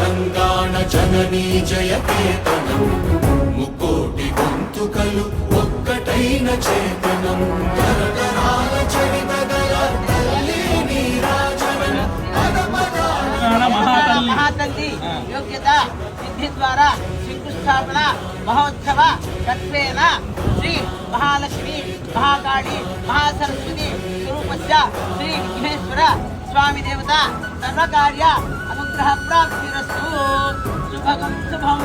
తెలంగాణ జననీ జయకేతనం ముకోటి గొంతుకలు ఒక్కటైన చేతనం తరతరాల చరిత గల తల్లి నీరాజనం మహాతల్లి యోగ్యత సిద్ధి ద్వారా శంకుస్థాపన మహోత్సవ తత్వేన శ్రీ మహాలక్ష్మి మహాకాళి మహాసరస్వతి స్వరూపస్య శ్రీ విఘ్నేశ్వర స్వామి దేవత సర్వకార్య అనుగ్రహ ప్రాప్తిరస్తు శుభం శుభం.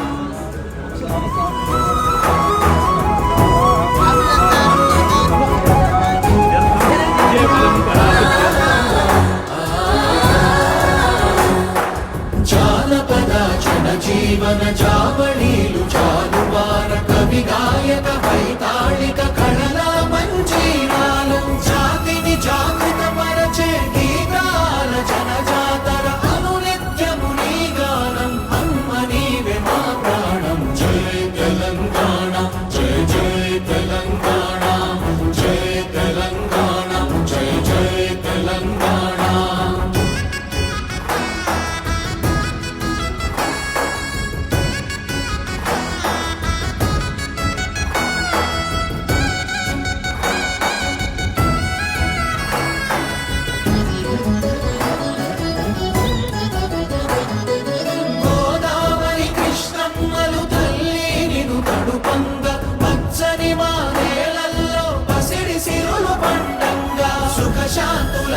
జానపద జనజీవన జావళీలు జాలువార కవి గాయక వైతాళిక కళల మంజీరాలు జాతిని జాగృత పరచే గీతాల జనజాతర అనునిత్యము నీ గానం అమ్మ నీవే మా ప్రాణం. జయ తెలంగాణ జయ జయ తెలంగాణ జయ తెలంగాణ జయ జయ తెలంగాణ. గోదావరి కృష్ణమ్మలు తల్లి నిను తడుపంగ పచ్చని మా నేలల్లో పసిడి సిరులు పండంగా సుఖ శాంతుల